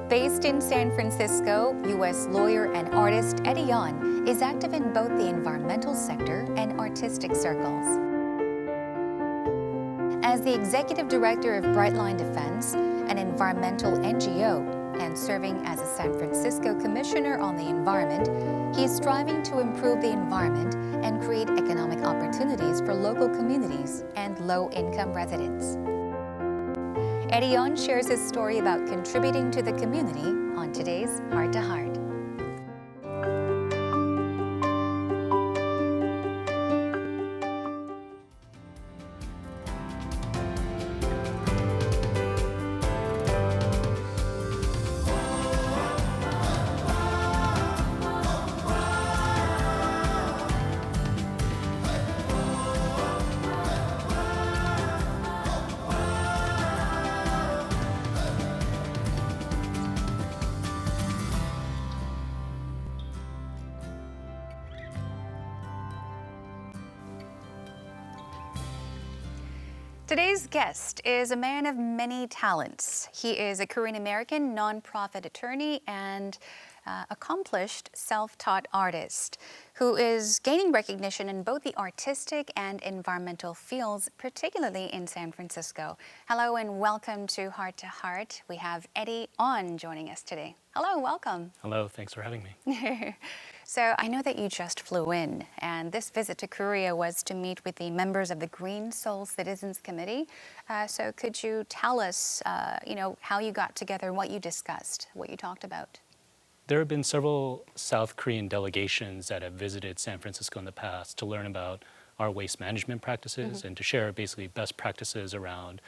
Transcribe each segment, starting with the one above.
Based in San Francisco, U.S. lawyer and artist Eddie Ahn is active in both the environmental sector and artistic circles. As the executive director of Brightline Defense, an environmental NGO, and serving as a San Francisco commissioner on the environment, he is striving to improve the environment and create economic opportunities for local communities and low-income residents. Eddie Ahn shares his story about contributing to the community on today's Heart to Heart. Today's guest is a man of many talents. He is a Korean-American nonprofit attorney and accomplished self-taught artist who is gaining recognition in both the artistic and environmental fields, particularly in San Francisco. Hello and welcome to Heart to Heart. We have Eddie Ahn joining us today. Hello, welcome. Hello, thanks for having me. So I know that you just flew in, and this visit to Korea was to meet with the members of the Green Seoul Citizens Committee. So could you tell us, how you got together, what you discussed, what you talked about? There have been several South Korean delegations that have visited San Francisco in the past to learn about our waste management practices and to share basically best practices around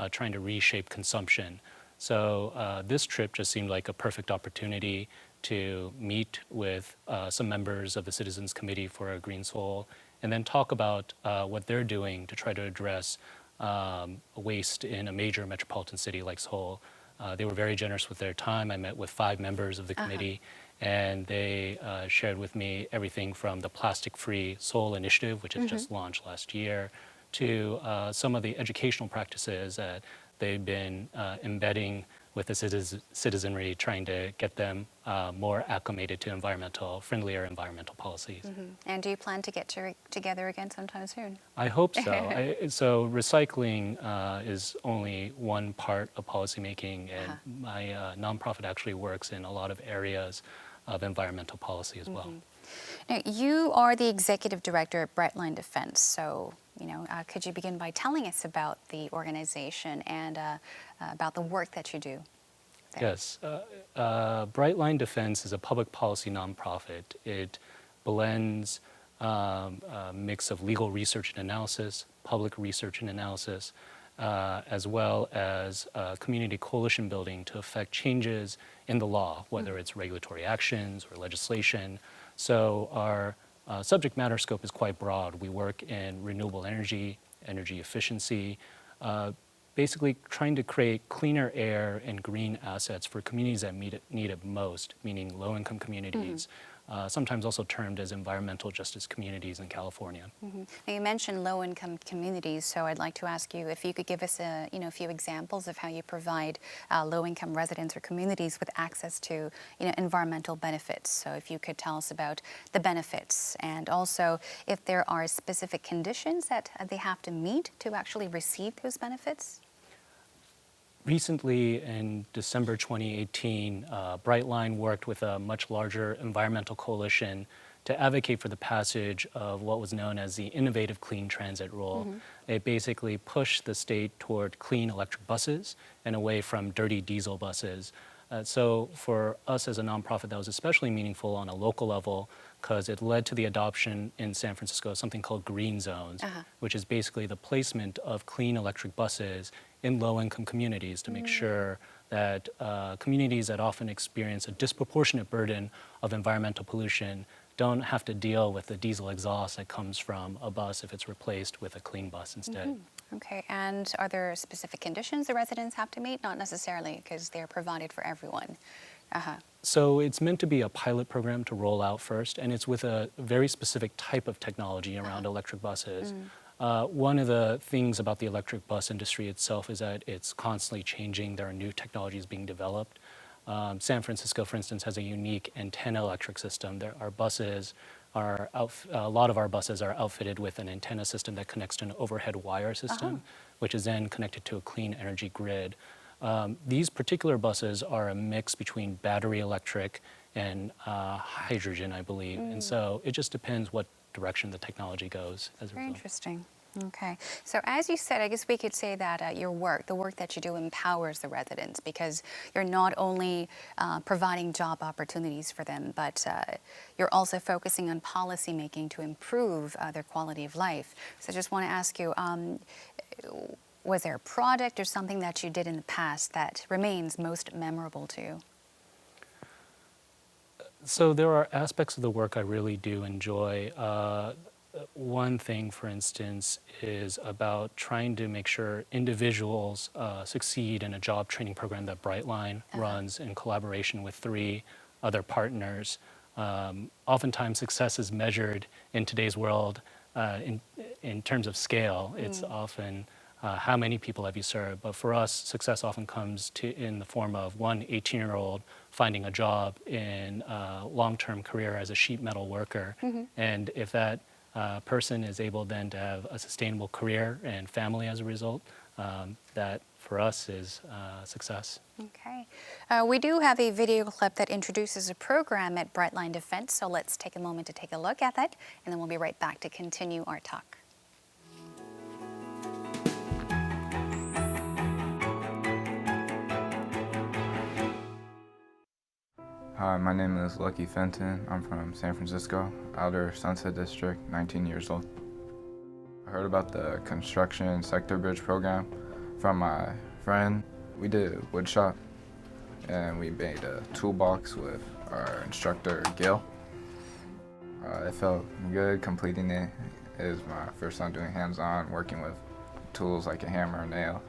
trying to reshape consumption. So this trip just seemed like a perfect opportunity to meet with some members of the Citizens Committee for Green Seoul and then talk about what they're doing to try to address waste in a major metropolitan city like Seoul. They were very generous with their time. I met with 5 members of the committee, and they shared with me everything from the Plastic-Free Seoul initiative, which has just launched last year, to some of the educational practices that they've been embedding with the citizenry, trying to get them more acclimated to friendlier environmental policies. And do you plan to get together again sometime soon? I hope so. So recycling is only one part of policymaking, and my nonprofit actually works in a lot of areas of environmental policy as well. Now, you are the executive director at Brightline Defense, so could you begin by telling us about the organization and about the work that you do there? Yes. Brightline Defense is a public policy nonprofit. It blends a mix of legal research and analysis, public research and analysis, as well as community coalition building to affect changes in the law, whether it's regulatory actions or legislation. So our subject matter scope is quite broad. We work in renewable energy, energy efficiency, basically trying to create cleaner air and green assets for communities that need it most, meaning low-income communities, sometimes also termed as environmental justice communities in California. Now, you mentioned low-income communities, so I'd like to ask you if you could give us a few examples of how you provide low-income residents or communities with access to environmental benefits. So if you could tell us about the benefits and also if there are specific conditions that they have to meet to actually receive those benefits. Recently, in December 2018, Brightline worked with a much larger environmental coalition to advocate for the passage of what was known as the Innovative Clean Transit Rule. It basically pushed the state toward clean electric buses and away from dirty diesel buses. So for us as a nonprofit, that was especially meaningful on a local level because it led to the adoption in San Francisco of something called green zones, which is basically the placement of clean electric buses in low-income communities to make sure that communities that often experience a disproportionate burden of environmental pollution don't have to deal with the diesel exhaust that comes from a bus if it's replaced with a clean bus instead. Okay, and are there specific conditions the residents have to meet? Not necessarily, because they're provided for everyone. So it's meant to be a pilot program to roll out first, and it's with a very specific type of technology around electric buses. One of the things about the electric bus industry itself is that it's constantly changing. There are new technologies being developed. San Francisco, for instance, has a unique antenna electric system. A lot of our buses are outfitted with an antenna system that connects to an overhead wire system, which is then connected to a clean energy grid. These particular buses are a mix between battery electric and hydrogen, I believe. And so it just depends what direction the technology goes as a Very result. interesting. Okay. So as you said, I guess we could say that the work that you do empowers the residents because you're not only providing job opportunities for them, but you're also focusing on policy making to improve their quality of life. So I just want to ask you, was there a project or something that you did in the past that remains most memorable to you? So there are aspects of the work I really do enjoy. One thing, for instance, is about trying to make sure individuals succeed in a job training program that Brightline runs in collaboration with 3 other partners. Oftentimes, success is measured in today's world in terms of scale. It's often how many people have you served? But for us, success often comes in the form of one 18-year-old finding a job in a long-term career as a sheet metal worker. And if that person is able then to have a sustainable career and family as a result, that for us is success. Okay. We do have a video clip that introduces a program at Brightline Defense, so let's take a moment to take a look at that, and then we'll be right back to continue our talk. Hi, my name is Lucky Fenton. I'm from San Francisco, Outer Sunset District, 19 years old. I heard about the construction sector bridge program from my friend. We did wood shop and we made a toolbox with our instructor, Gil. It felt good completing it. It was my first time doing hands-on, working with tools like a hammer and nail.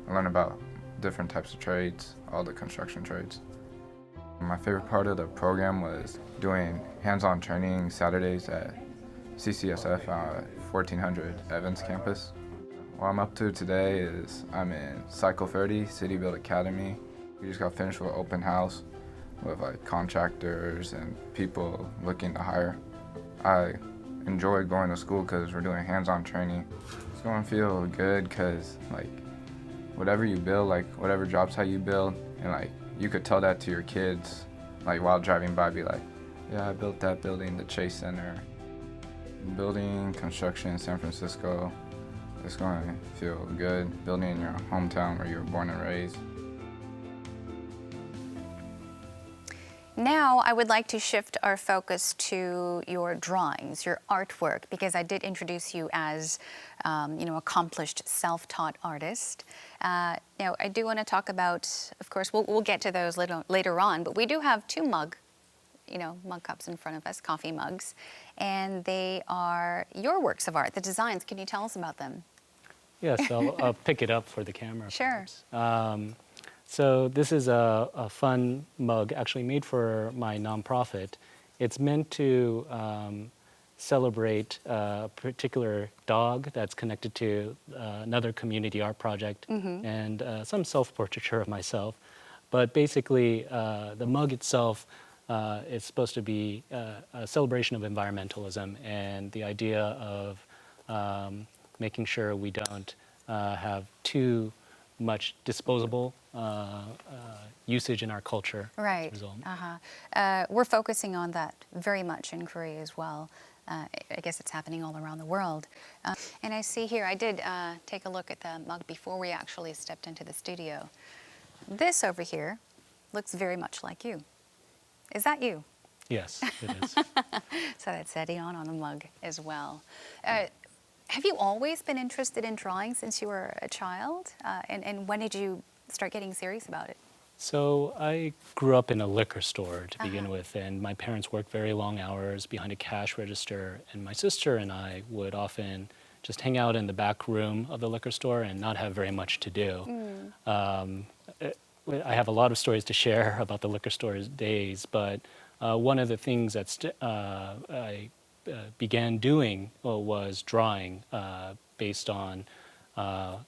I learned about different types of trades, all the construction trades. My favorite part of the program was doing hands-on training Saturdays at CCSF 1400 Evans campus. What I'm up to today is I'm in Cycle 30, City Build Academy. We just got finished with open house with like contractors and people looking to hire. I enjoy going to school because we're doing hands-on training. It's going to feel good because like whatever you build, like whatever job site you build, and like you could tell that to your kids, like while driving by, be like, yeah, I built that building, the Chase Center. Building construction in San Francisco, it's going to feel good. Building in your hometown where you were born and raised. Now, I would like to shift our focus to your drawings, your artwork, because I did introduce you as, accomplished self-taught artist. Now, I do want to talk about, of course, we'll get to those later on, but we do have 2 mug cups in front of us, coffee mugs, and they are your works of art, the designs. Can you tell us about them? Yes, I'll pick it up for the camera. Sure. So this is a fun mug actually made for my nonprofit. It's meant to celebrate a particular dog that's connected to another community art project and some self-portraiture of myself. But basically, the mug itself is supposed to be a celebration of environmentalism and the idea of making sure we don't have too much disposable usage in our culture. Right. As a result. We're focusing on that very much in Korea as well. I guess it's happening all around the world. And I see here, I did take a look at the mug before we actually stepped into the studio. This over here looks very much like you. Is that you? Yes, it is. So that's Eddie Ahn on the mug as well. Have you always been interested in drawing since you were a child? And when did you start getting serious about it? So I grew up in a liquor store to begin with, and my parents worked very long hours behind a cash register, and my sister and I would often just hang out in the back room of the liquor store and not have very much to do. I have a lot of stories to share about the liquor store's days, but one of the things that I began doing was drawing based on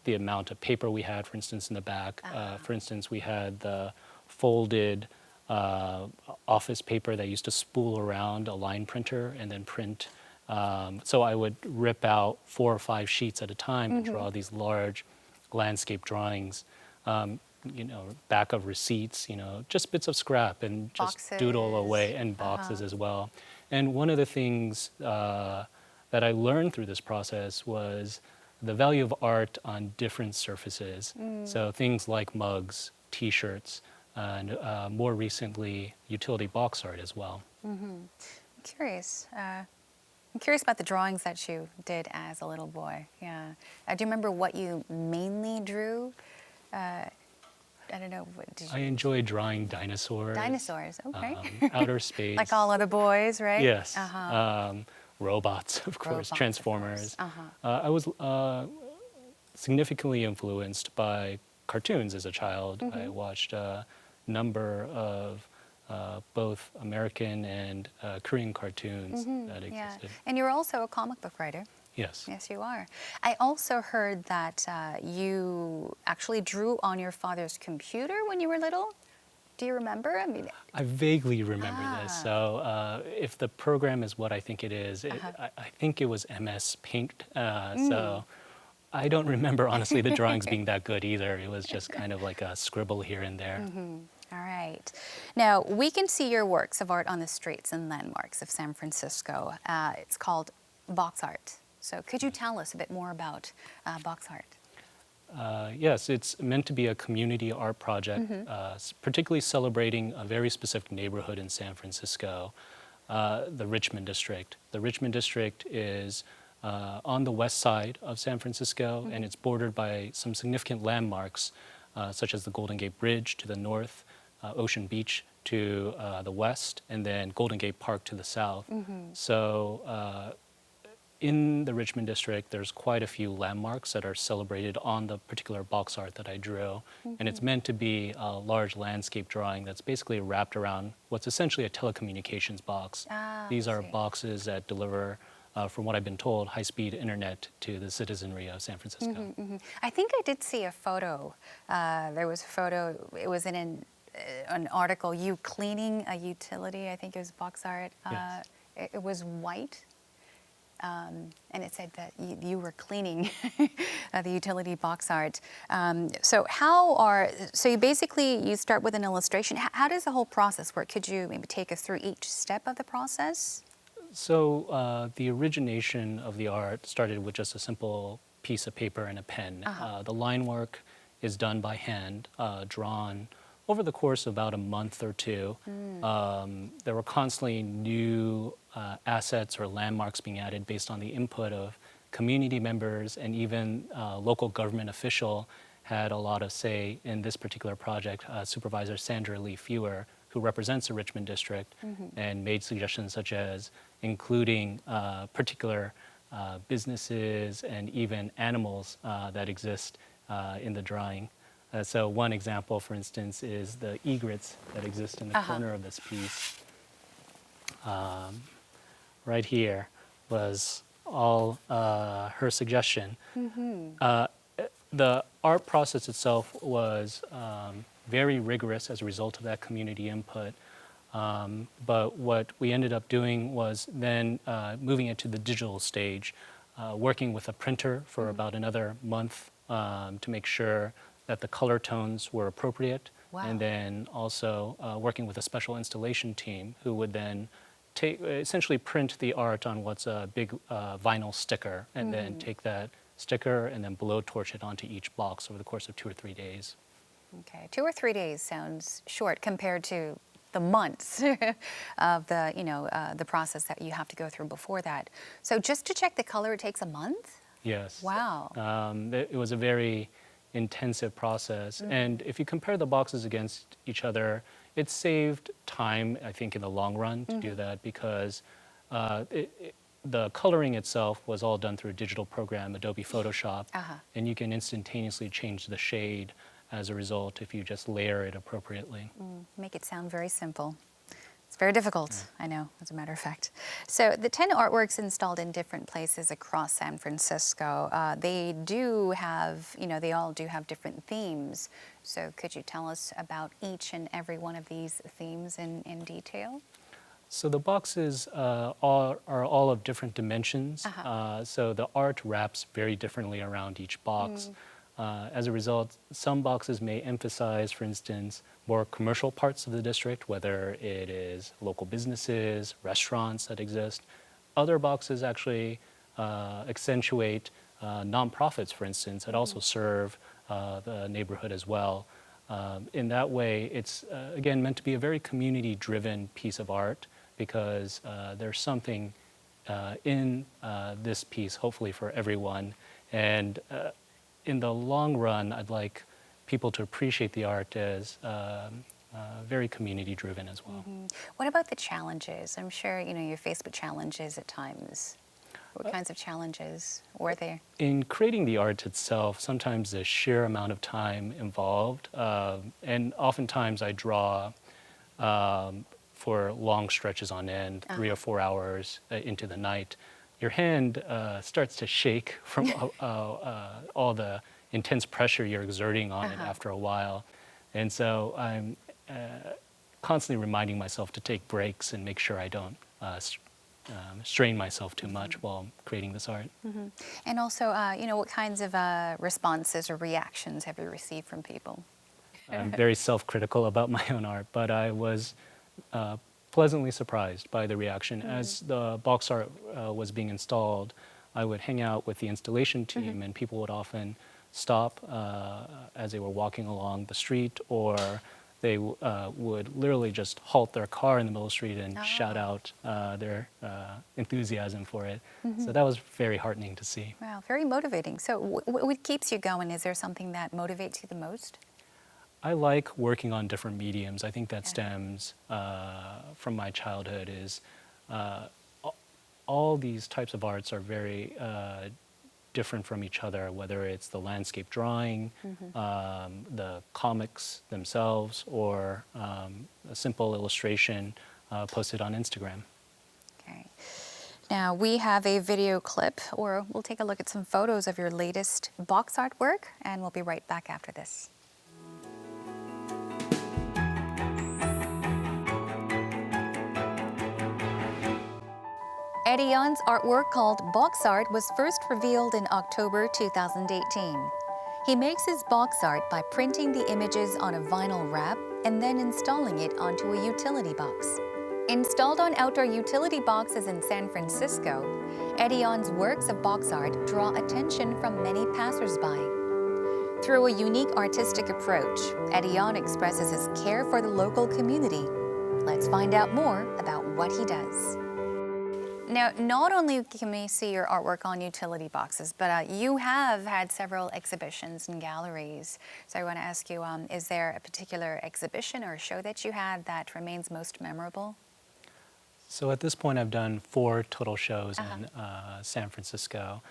the amount of paper we had, for instance, in the back. For instance, we had the folded office paper that used to spool around a line printer and then print. So I would rip out 4 or 5 sheets at a time and draw these large landscape drawings. Back of receipts, just bits of scrap and just Boxes. doodle away, and boxes as well. And one of the things that I learned through this process was the value of art on different surfaces. So things like mugs, T-shirts, and more recently, utility box art as well. I'm curious about the drawings that you did as a little boy. Yeah. Do you remember what you mainly drew? I don't know. I enjoy drawing dinosaurs. Dinosaurs, okay. Outer space. Like all other boys, right? Yes. Robots, of course, Robots, Transformers. of I was significantly influenced by cartoons as a child. I watched a number of both American and Korean cartoons that existed. And you're also a comic book writer. Yes. Yes, you are. I also heard that you actually drew on your father's computer when you were little. Do you remember? I mean, I vaguely remember this. So if the program is what I think it is, I think it was MS Paint. So I don't remember, honestly, the drawings being that good either. It was just kind of like a scribble here and there. All right. Now, we can see your works of art on the streets and landmarks of San Francisco. It's called box art. So could you tell us a bit more about box art? Yes, it's meant to be a community art project, particularly celebrating a very specific neighborhood in San Francisco, the Richmond District. The Richmond District is on the west side of San Francisco, and it's bordered by some significant landmarks, such as the Golden Gate Bridge to the north, Ocean Beach to the west, and then Golden Gate Park to the south. So in the Richmond District, there's quite a few landmarks that are celebrated on the particular box art that I drew. And it's meant to be a large landscape drawing that's basically wrapped around what's essentially a telecommunications box. These are boxes that deliver, from what I've been told, high-speed internet to the citizenry of San Francisco. I think I did see a photo. There was a photo. It was in an article, you cleaning a utility. I think it was box art. Yes. It was white. And it said that you were cleaning the utility box art. So you basically, you start with an illustration. How does the whole process work? Could you maybe take us through each step of the process? So the origination of the art started with just a simple piece of paper and a pen. The line work is done by hand, drawn over the course of about a month or two. There were constantly new assets or landmarks being added based on the input of community members, and even local government official had a lot of say in this particular project. Supervisor Sandra Lee Fewer, who represents the Richmond District, and made suggestions such as including particular businesses and even animals that exist in the drawing. So one example, for instance, is the egrets that exist in the corner of this piece. Right here was all her suggestion. The art process itself was very rigorous as a result of that community input. But what we ended up doing was then moving it to the digital stage, working with a printer for about another month to make sure that the color tones were appropriate, and then also working with a special installation team who would then essentially print the art on what's a big vinyl sticker, and then take that sticker and then blowtorch it onto each box over the course of 2 or 3 days. Okay, 2 or 3 days sounds short compared to the months of the process that you have to go through before that. So just to check the color, it takes a month? Yes. Wow. It was a very intensive process. And if you compare the boxes against each other, it saved time, I think, in the long run to do that, because the coloring itself was all done through a digital program, Adobe Photoshop, and you can instantaneously change the shade as a result if you just layer it appropriately. Make it sound very simple. It's Very difficult, I know, as a matter of fact. So the 10 artworks installed in different places across San Francisco, they do have, they all do have different themes. So could you tell us about each and every one of these themes in detail? So the boxes are all of different dimensions. So the art wraps very differently around each box. As a result, some boxes may emphasize, for instance, more commercial parts of the district, whether it is local businesses, restaurants that exist. Other boxes actually accentuate nonprofits, for instance, that also serve the neighborhood as well. In that way, it's, again, meant to be a very community-driven piece of art because there's something in this piece, hopefully for everyone. And in the long run, I'd like people to appreciate the art as very community-driven as well. What about the challenges? I'm sure, you're faced with challenges at times. What kinds of challenges were there? In creating the art itself, sometimes the sheer amount of time involved, and oftentimes I draw for long stretches on end, 3 or 4 hours into the night. Your hand starts to shake from all the intense pressure you're exerting on it after a while. And so I'm constantly reminding myself to take breaks and make sure I don't strain myself too much while creating this art. And also, what kinds of responses or reactions have you received from people? I'm very self-critical about my own art, but I was pleasantly surprised by the reaction. As the box art was being installed, I would hang out with the installation team and people would often stop as they were walking along the street, or they would literally just halt their car in the middle of the street and shout out their enthusiasm for it. So that was very heartening to see. Wow, very motivating. So what keeps you going? Is there something that motivates you the most? I like working on different mediums. I think that stems from my childhood. Is all these types of arts are very different from each other, whether it's the landscape drawing, the comics themselves, or a simple illustration posted on Instagram. Okay. Now we have a video clip, or we'll take a look at some photos of your latest box artwork, and we'll be right back after this. Eddie Ahn's artwork called Box Art was first revealed in October 2018. He makes his box art by printing the images on a vinyl wrap and then installing it onto a utility box. Installed on outdoor utility boxes in San Francisco, Eddie Ahn's works of box art draw attention from many passersby. Through a unique artistic approach, Eddie Ahn expresses his care for the local community. Let's find out more about what he does. Now, not only can we see your artwork on utility boxes, but you have had several exhibitions and galleries. So I want to ask you, is there a particular exhibition or show that you had that remains most memorable? So at this point, I've done 4 total shows in San Francisco.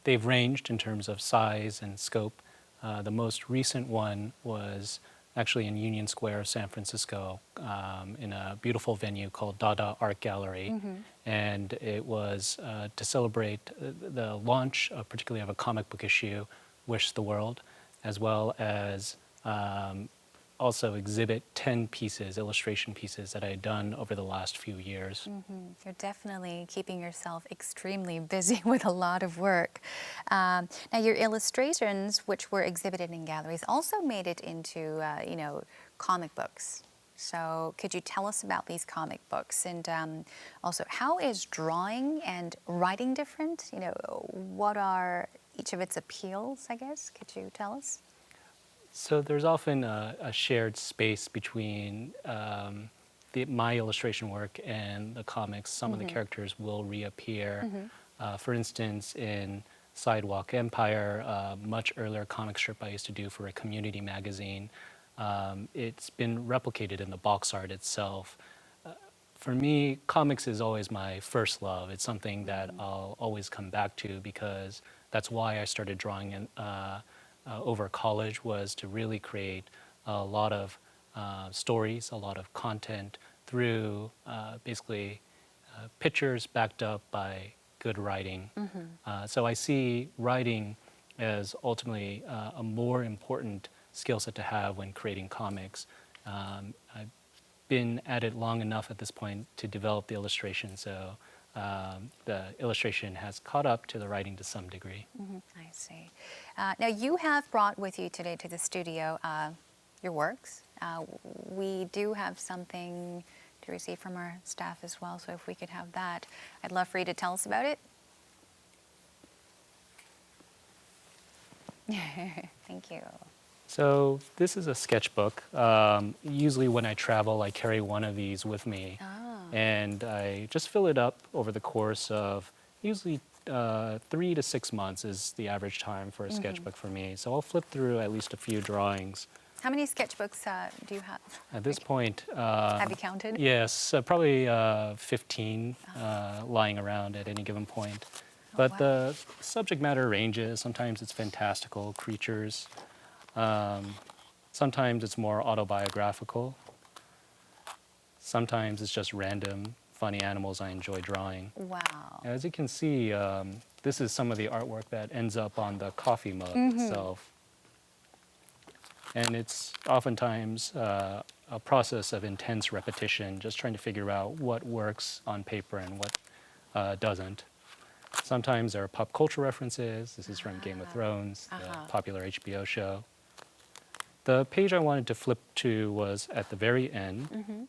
They've ranged in terms of size and scope. The most recent one was actually in Union Square, San Francisco, in a beautiful venue called Dada Art Gallery. And it was to celebrate the launch, particularly of a comic book issue, Wish the World, as well as also exhibit 10 pieces, illustration pieces that I had done over the last few years. You're definitely keeping yourself extremely busy with a lot of work. Now, your illustrations, which were exhibited in galleries, also made it into, comic books. So could you tell us about these comic books? And also, how is drawing and writing different? What are each of its appeals, I guess? Could you tell us? So there's often a shared space between my illustration work and the comics. Some of the characters will reappear. For instance, in Sidewalk Empire, a much earlier comic strip I used to do for a community magazine, it's been replicated in the box art itself. For me, comics is always my first love. It's something that I'll always come back to because that's why I started drawing in over college, was to really create a lot of stories, a lot of content through basically pictures backed up by good writing. So I see writing as ultimately a more important skill set to have when creating comics. I've been at it long enough at this point to develop the illustration, so the illustration has caught up to the writing to some degree. I see. Now you have brought with you today to the studio your works. We do have something to receive from our staff as well, so if we could have that, I'd love for you to tell us about it. Thank you. So this is a sketchbook. Usually when I travel, I carry one of these with me. And I just fill it up over the course of usually 3 to 6 months is the average time for a sketchbook for me. So I'll flip through at least a few drawings. How many sketchbooks do you have? At this point, Have you counted? yes, probably 15 lying around at any given point. But wow. the subject matter ranges. Sometimes it's fantastical creatures. Sometimes it's more autobiographical. Sometimes it's just random, funny animals I enjoy drawing. Wow. As you can see, this is some of the artwork that ends up on the coffee mug itself. And it's oftentimes a process of intense repetition, just trying to figure out what works on paper and what doesn't. Sometimes there are pop culture references. This is from Game of Thrones, the popular HBO show. The page I wanted to flip to was at the very end.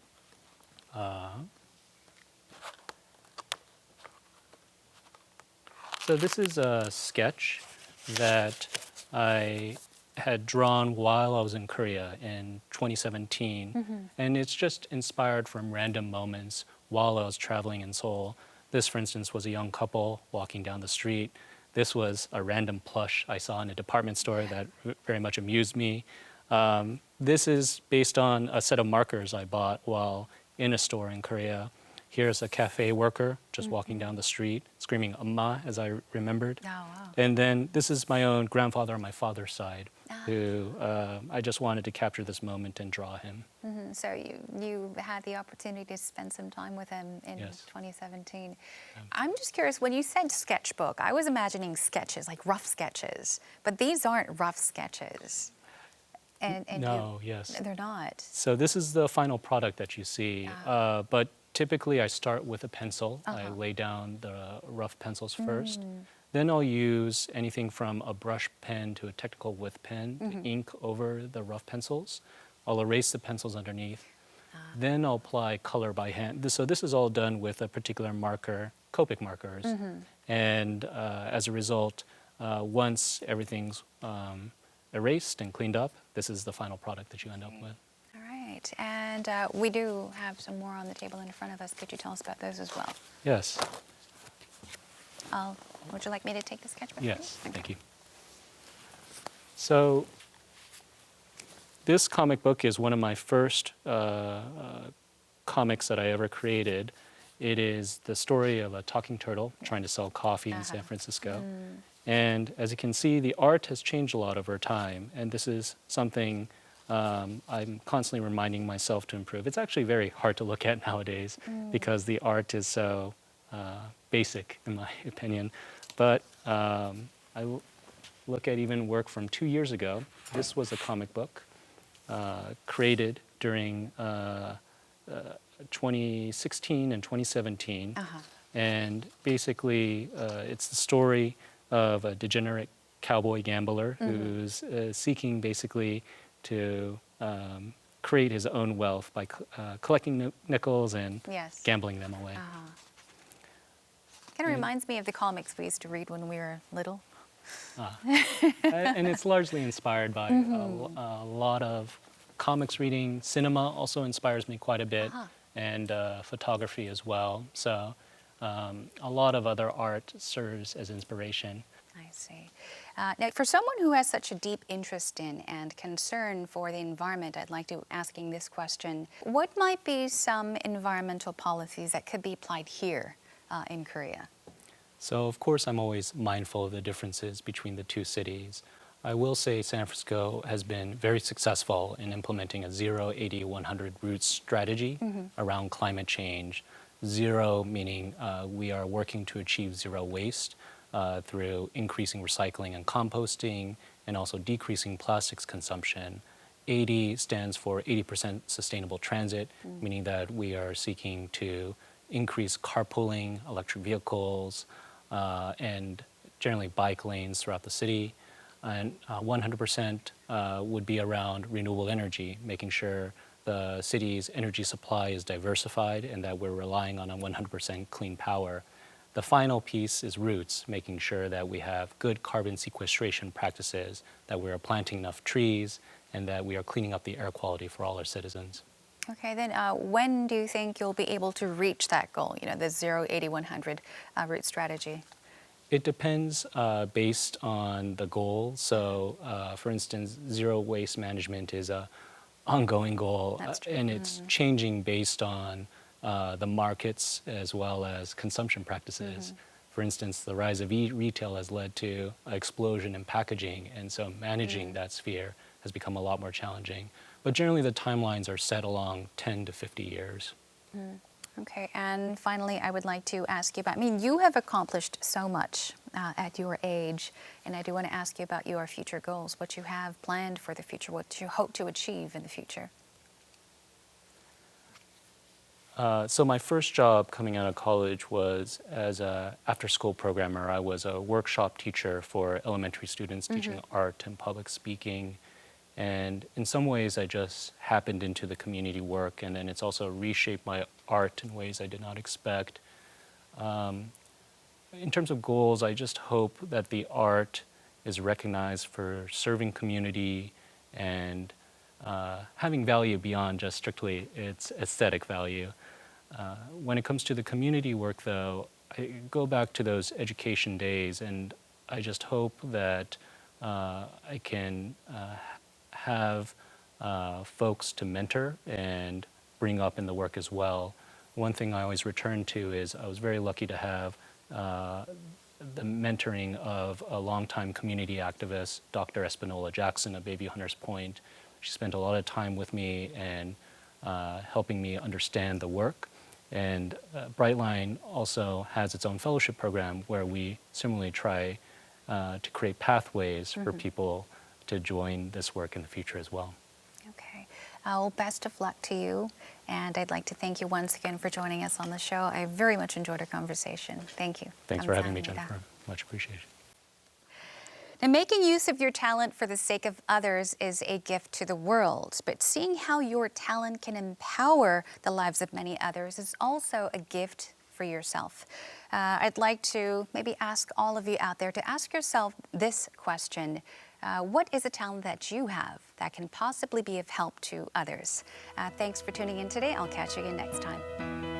So this is a sketch that I had drawn while I was in Korea in 2017. And it's just inspired from random moments while I was traveling in Seoul. This, for instance, was a young couple walking down the street. This was a random plush I saw in a department store that very much amused me. This is based on a set of markers I bought while in a store in Korea. Here's a cafe worker just walking down the street, screaming "Amma," as I remembered. Oh, wow. And then this is my own grandfather on my father's side, who I just wanted to capture this moment and draw him. So you had the opportunity to spend some time with him in Yes. 2017. I'm just curious, when you said sketchbook, I was imagining sketches, like rough sketches, but these aren't rough sketches. And No, yes. they're not. So this is the final product that you see, but typically I start with a pencil. I lay down the rough pencils first. Then I'll use anything from a brush pen to a technical width pen to ink over the rough pencils. I'll erase the pencils underneath. Then I'll apply color by hand. So this is all done with a particular marker, Copic markers. And as a result, once everything's erased and cleaned up, this is the final product that you end up with. All right. And we do have some more on the table in front of us. Could you tell us about those as well? Yes. Would you like me to take the sketchbook? Yes, please? thank you. So this comic book is one of my first comics that I ever created. It is the story of a talking turtle trying to sell coffee in San Francisco. And as you can see, the art has changed a lot over time. And this is something I'm constantly reminding myself to improve. It's actually very hard to look at nowadays because the art is so basic, in my opinion. But I look at even work from 2 years ago. This was a comic book created during 2016 and 2017. And basically, it's the story of a degenerate cowboy gambler who's seeking basically to create his own wealth by collecting nickels and gambling them away. Kind of reminds me of the comics we used to read when we were little. And it's largely inspired by a lot of comics reading. Cinema also inspires me quite a bit, and photography as well. So a lot of other art serves as inspiration. I see. Now, for someone who has such a deep interest in and concern for the environment, I'd like to asking this question. What might be some environmental policies that could be applied here in Korea? So of course I'm always mindful of the differences between the two cities. I will say San Francisco has been very successful in implementing a 0, 80, 100 roots strategy around climate change. 0 meaning we are working to achieve zero waste through increasing recycling and composting and also decreasing plastics consumption. 80 stands for 80% sustainable transit, meaning that we are seeking to increase carpooling, electric vehicles, and generally bike lanes throughout the city. And 100% would be around renewable energy, making sure the city's energy supply is diversified and that we're relying on a 100% clean power. The final piece is roots, making sure that we have good carbon sequestration practices, that we are planting enough trees, and that we are cleaning up the air quality for all our citizens. Okay, then when do you think you'll be able to reach that goal, the 0, 80, 100 route strategy? It depends based on the goal. So, for instance, zero waste management is an ongoing goal, and it's changing based on the markets as well as consumption practices. For instance, the rise of e-retail has led to an explosion in packaging, and so managing that sphere has become a lot more challenging. But generally, the timelines are set along 10 to 50 years. Okay, and finally, I would like to ask you about, you have accomplished so much at your age, and I do want to ask you about your future goals, what you have planned for the future, what you hope to achieve in the future. So my first job coming out of college was as an after-school programmer. I was a workshop teacher for elementary students teaching art and public speaking. And in some ways, I just happened into the community work, and then it's also reshaped my art in ways I did not expect. In terms of goals, I just hope that the art is recognized for serving community and having value beyond just strictly its aesthetic value. When it comes to the community work, though, I go back to those education days, and I just hope that I can have folks to mentor and bring up in the work as well. One thing I always return to is I was very lucky to have the mentoring of a longtime community activist, Dr. Espinola Jackson of Bayview Hunters Point. She spent a lot of time with me and helping me understand the work. And Brightline also has its own fellowship program where we similarly try to create pathways for people to join this work in the future as well. Okay. Well, best of luck to you. And I'd like to thank you once again for joining us on the show. I very much enjoyed our conversation. Thank you. Thanks for having me, Jennifer. Much appreciated. Now, making use of your talent for the sake of others is a gift to the world, but seeing how your talent can empower the lives of many others is also a gift for yourself. I'd like to maybe ask all of you out there to ask yourself this question. What is a talent that you have that can possibly be of help to others? Thanks for tuning in today. I'll catch you again next time.